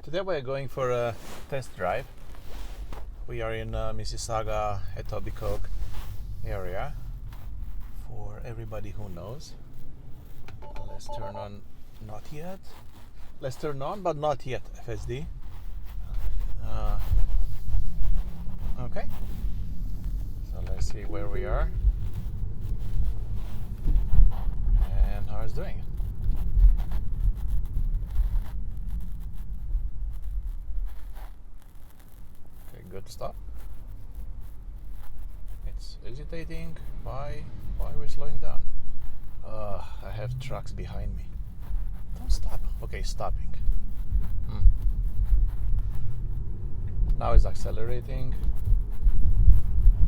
Today we're going for a test drive. We are in Mississauga, Etobicoke area. For everybody who knows, let's turn on. Not yet. Let's turn on, but not yet. FSD. Okay. So let's see where we are and how it's doing. Good stuff. It's hesitating. Why we're slowing down? I have trucks behind me. Don't stop. Okay, stopping. Now it's accelerating.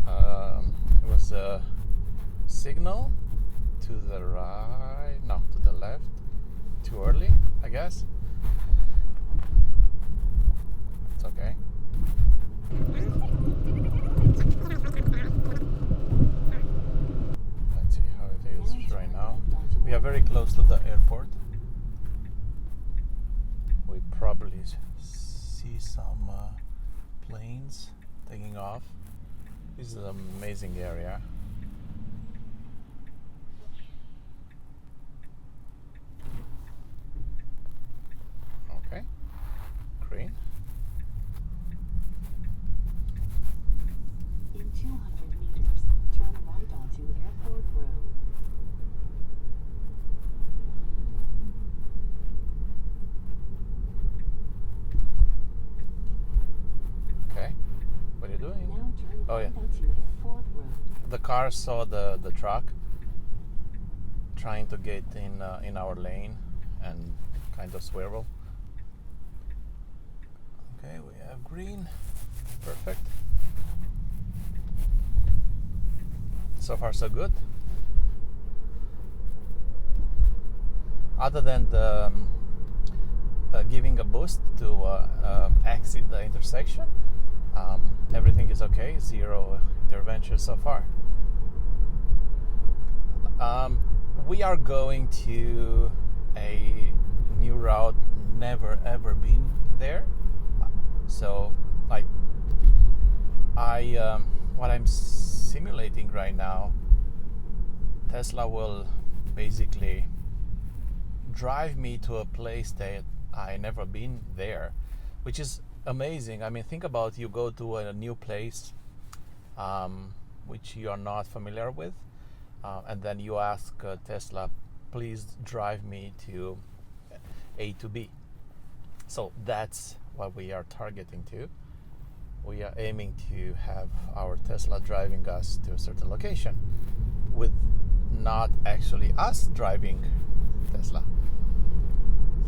It was a signal to the right, no, to the left. Too early, I guess. It's okay. Let's see how it is right now. We are very close to the airport. We probably see some planes taking off. This is an amazing area. Okay, green. In 200 meters, turn right onto Airport Road. Okay, what are you doing? Now turn Oh, yeah. right onto Airport Road. The car saw the truck trying to get in our lane and kind of swerve. Okay, we have green. Perfect. So far so good. Other than the giving a boost to exit the intersection, everything is okay. Zero intervention so far. We are going to a new route, never ever been there. So like what I'm simulating right now, Tesla will basically drive me to a place that I never been there, which is amazing. I mean, think about, you go to a new place which you are not familiar with, and then you ask Tesla, please drive me to A to B. So that's what we are targeting to. We are aiming to have our Tesla driving us to a certain location, with not actually us driving Tesla.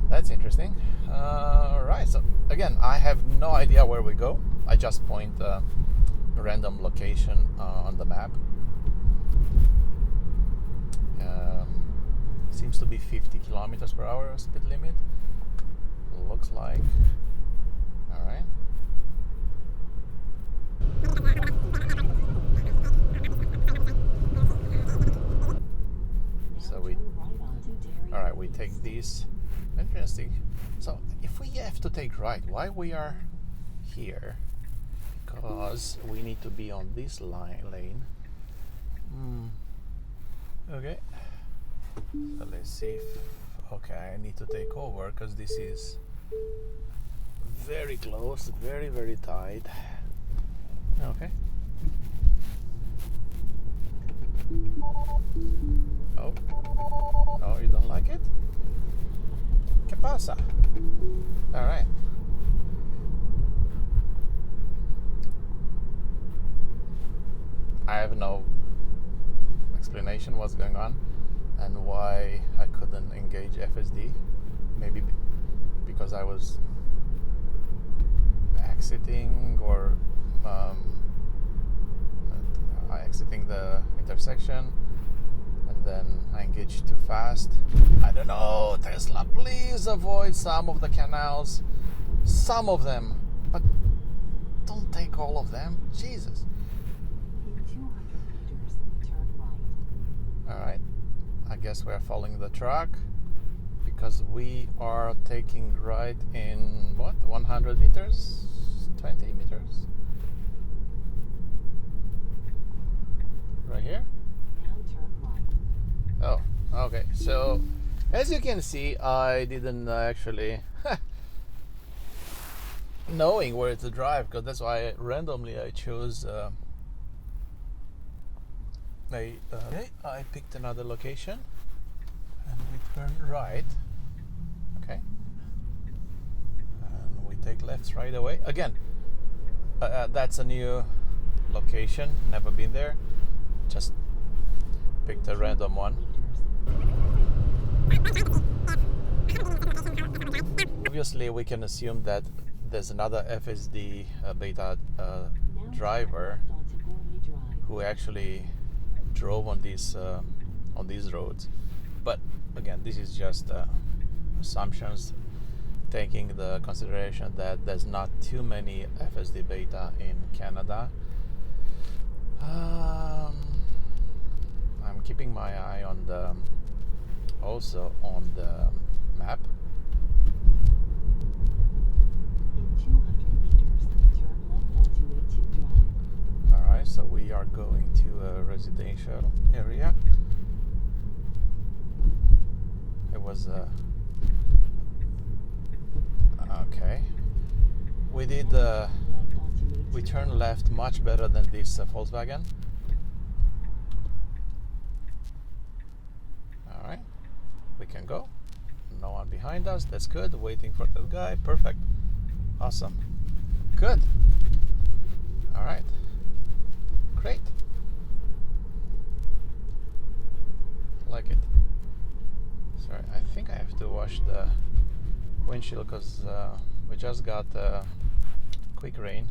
That's interesting. Right, so again, I have no idea where we go. I just point a random location on the map. Seems to be 50 kilometers per hour speed limit. Looks like. All right. So all right, we take these. Interesting. So if we have to take right, why we are here? Because we need to be on this lane. Okay. So let's see if, okay, I need to take over because this is very close, very, very tight. Okay. Oh, no, you don't like it? ¿Qué pasa? All right. I have no explanation what's going on and why I couldn't engage FSD. Maybe because I was exiting or exiting the intersection, and then I engaged too fast. I don't know, Tesla, please avoid some of the canals, some of them, but don't take all of them. Jesus. In 200 meters, turn right. All right, I guess we're following the truck because we are taking right in what, 100 meters, 20 meters, right here. Now turn right. Oh, okay. So as you can see, I didn't actually knowing where to drive, because that's why randomly I chose I picked another location and we turn right. Okay, and we take left right away again. That's a new location, never been there, just picked a random one. Obviously we can assume that there's another FSD Beta driver who actually drove on these roads, but again, this is just assumptions, taking the consideration that there's not too many FSD Beta in Canada. I'm keeping my eye on the also on the map. In 200 meters, turn left onto A2 Drive. Alright, so we are going to a residential area. It was okay. We did we turned left much better than this Volkswagen. Alright, we can go. No one behind us, that's good. Waiting for that guy, perfect. Awesome. Good. Alright. Great. Like it. Sorry, I think I have to wash the windshield because we just got quick rain.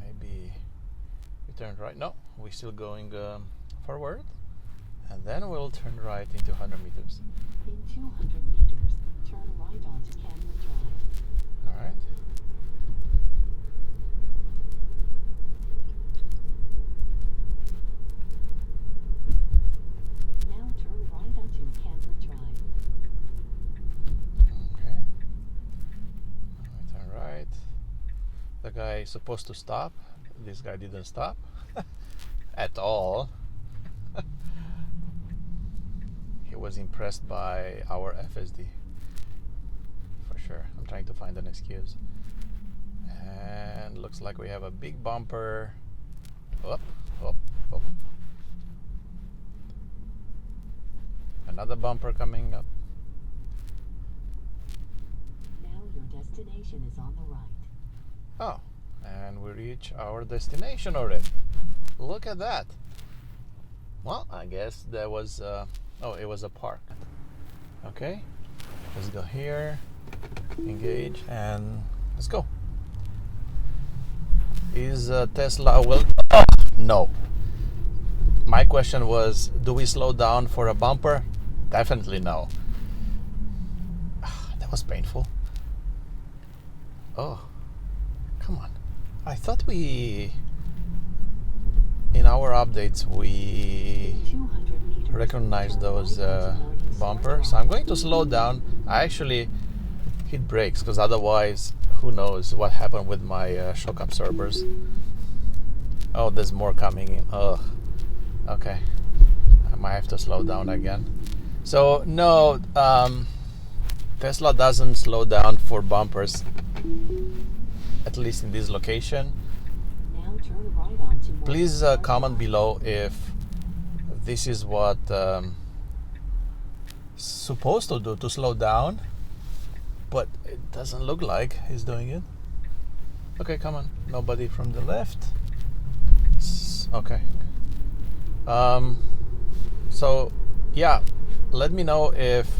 Maybe we turned right. No, we're still going forward, and then we'll turn right into 100 meters. In 200 meters, turn right onto Canyon Drive. All right. Now turn right onto Canyon Drive. Okay. Now we turn right. The guy is supposed to stop. This guy didn't stop at all. He was impressed by our FSD. For sure. I'm trying to find an excuse. And looks like we have a big bumper. Up, up, up. Another bumper coming up. Now your destination is on the right. Oh, and we reach our destination already. Look at that. Well, I guess there was it was a park. Okay, let's go here, engage, and let's go. Is Tesla will? Oh, no. My question was, do we slow down for a bumper? Definitely no. That was painful. Oh, come on. I thought we, in our updates, we 200 meters, recognized turn those right onto Morning bumpers. So Star I'm going to slow down. I actually hit brakes because otherwise, who knows what happened with my shock absorbers. Oh, there's more coming in. Oh, okay. I might have to slow down again. So no, Tesla doesn't slow down for bumpers, at least in this location. Now turn right onto Morning Please Star comment Drive. below if this is what supposed to do, to slow down, but it doesn't look like he's doing it. Okay, come on. Nobody from the left. Okay. So yeah, let me know if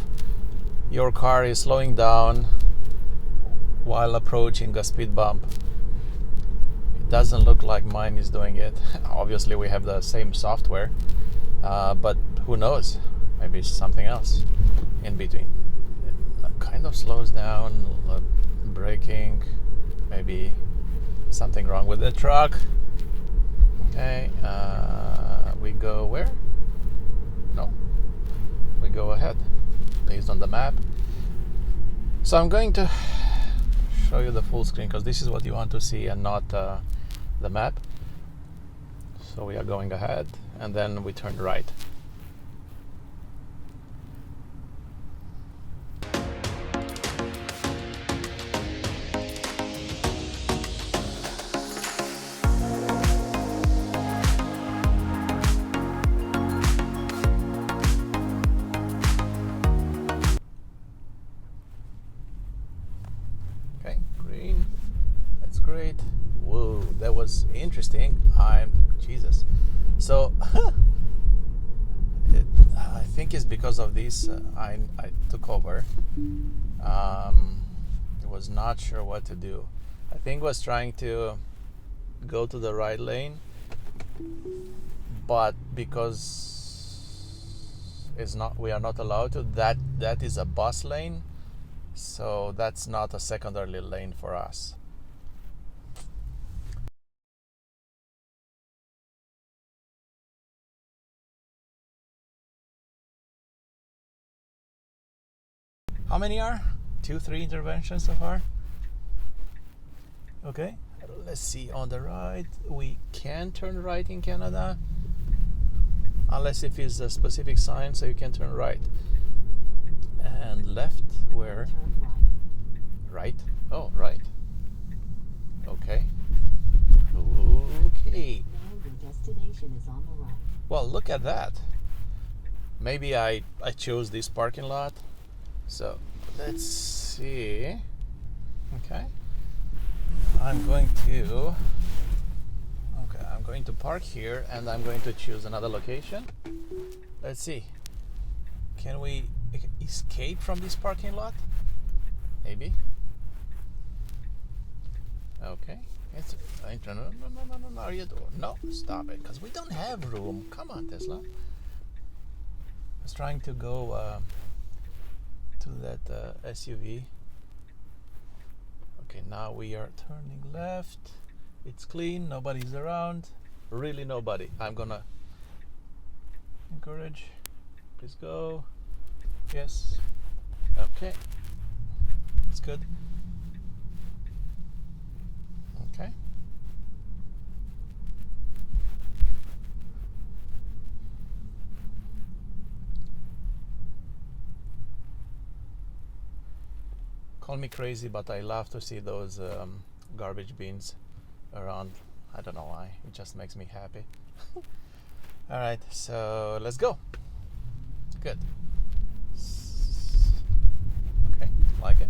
your car is slowing down while approaching a speed bump. It doesn't look like mine is doing it. Obviously we have the same software, but who knows, maybe it's something else in between. It kind of slows down, braking, maybe something wrong with the truck. Okay, we go where? No, we go ahead based on the map. So I'm going to show you the full screen because this is what you want to see and not the map. So we are going ahead and then we turn right. Okay, green. That's great. Whoa, that was interesting. Jesus. So I think it's because of this I took over. I was not sure what to do. I think was trying to go to the right lane, but because we are not allowed to. That is a bus lane, so that's not a secondary lane for us. How many are? 2-3 interventions so far? Okay, let's see. On the right, we can turn right in Canada, unless if it's a specific sign, so you can turn right. And left, where? Turn right. Right? Oh, right. Okay. Okay. Now your destination is on the right. Well, look at that. Maybe I chose this parking lot. So let's see. Okay. I'm going to park here and I'm going to choose another location. Let's see. Can we escape from this parking lot? Maybe. Okay. No, no, stop it, because we don't have room. Come on, Tesla. I was trying to go to that SUV. Okay, now we are turning left. It's clean, nobody's around. Really nobody. I'm gonna encourage. Please go. Yes. Okay. It's good. Okay. Call me crazy, but I love to see those garbage bins around. I don't know why. It just makes me happy. All right, so let's go. Good. Okay, like it.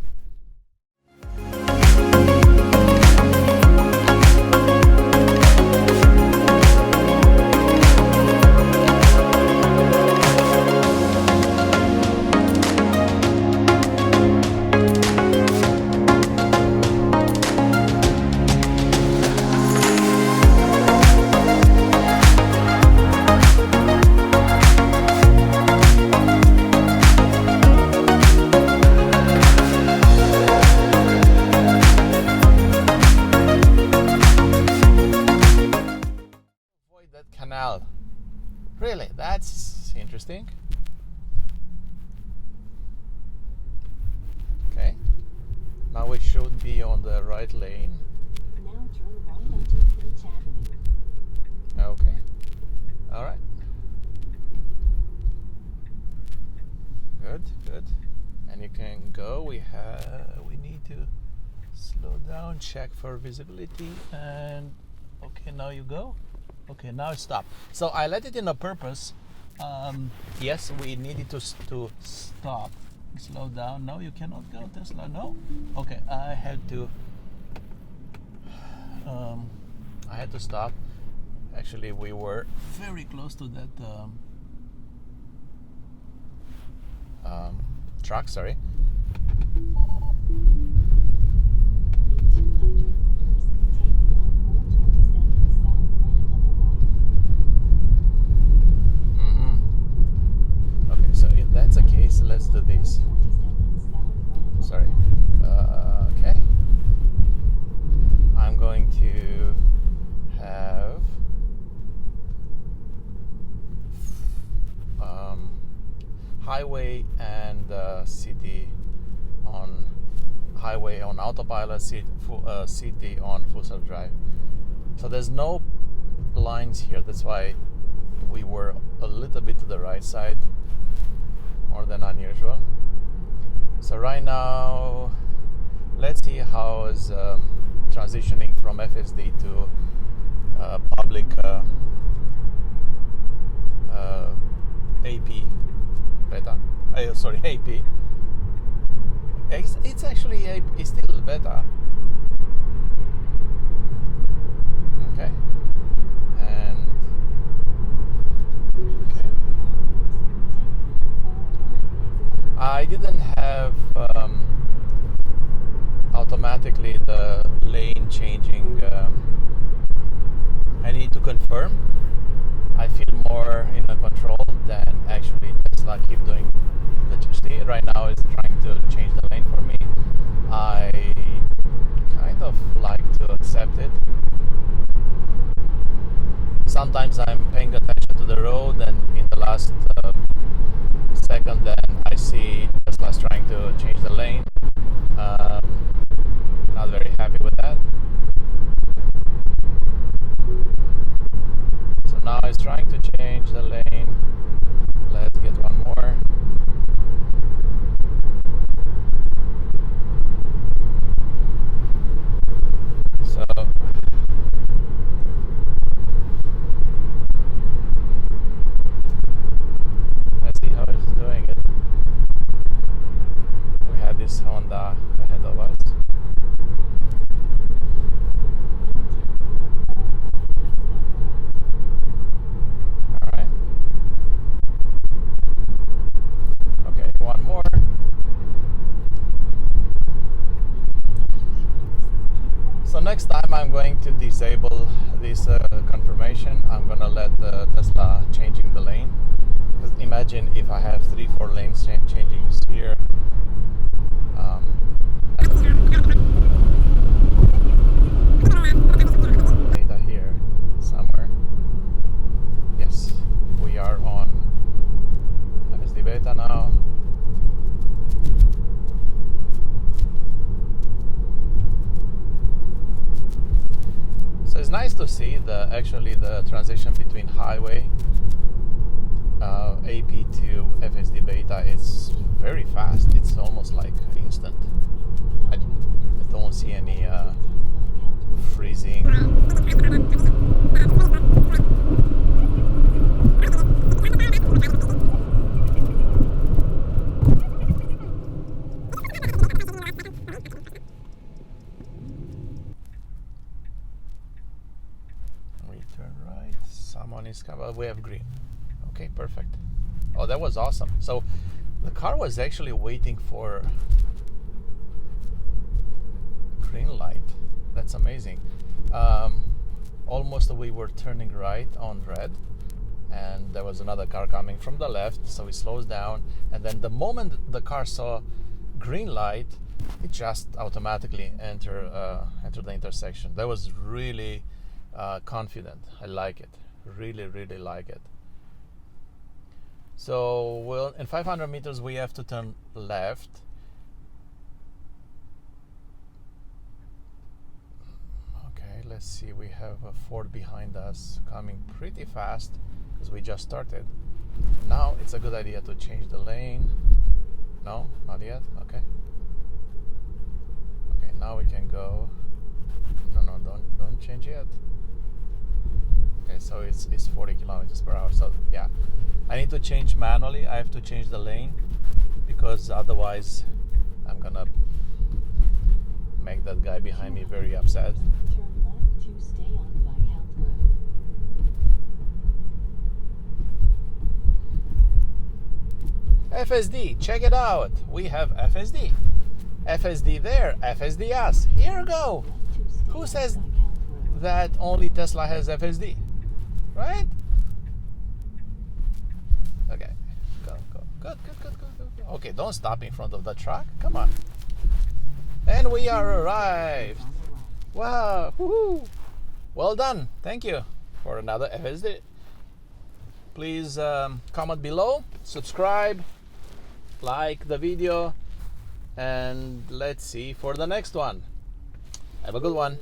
Canal. Really, that's interesting. Okay, now we should be on the right lane. Now turn right onto Finch Avenue. Okay, all right. Good, good. And you can go. We need to slow down, check for visibility, and okay, now you go. Okay, now stop. So I let it in on purpose. Yes, we needed to stop. Slow down. No, you cannot go, Tesla. No. Okay, I had to stop. Actually, we were very close to that truck. Sorry. That's the case, let's do this. Sorry. Okay. I'm going to have Highway city on highway on autopilot, city on full self drive. So there's no lines here. That's why we were a little bit to the right side, more than unusual. So right now, let's see how is transitioning from FSD to public AP beta. AP. It's actually it's still beta. Okay. And okay. I didn't have automatically the lane changing. I need to confirm. I feel more in a control than actually Tesla keep doing the see right now is trying to change the lane for me. I kind of like to accept it. Sometimes I'm paying attention to the road, and in the last second then I see Tesla's trying to change the lane. Not very happy with that. So now it's trying to change the lane. Let's get one more. So let's see how it's doing it. We had this Honda ahead of us. Alright. Okay, one more. So next time I'm going to disable this confirmation. I'm gonna let Tesla changing the lane. Because imagine if I have 3-4 lanes changing here. Data here somewhere. Yes, we are on FSD Beta now. So it's nice to see the transition between highway AP to FSD Beta is very fast. It's almost like instant. I don't see any freezing. We turn right. Someone is coming. We have green. Okay, perfect. Oh, that was awesome. So the car was actually waiting for green light. That's amazing. Almost we were turning right on red, and there was another car coming from the left, so it slows down, and then the moment the car saw green light, it just automatically entered the intersection. That was really confident. I like it. Really like it. So in 500 meters we have to turn left. Okay, let's see. We have a Ford behind us coming pretty fast because we just started. Now it's a good idea to change the lane. No, not yet. Okay. Okay, now we can go. No, don't change yet. Okay, so it's 40 kilometers per hour. So yeah, I need to change manually. I have to change the lane because otherwise I'm gonna make that guy behind me very upset. Turn left to stay on Viscount Road. FSD, check it out. We have FSD. FSD there, FSD us. Here we go. Who says that only Tesla has FSD? Right? Okay. Go. Good. Okay, don't stop in front of the truck. Come on. And we are arrived. Wow. Woohoo. Well done. Thank you for another FSD. Please comment below, subscribe, like the video, and let's see for the next one. Have a good one.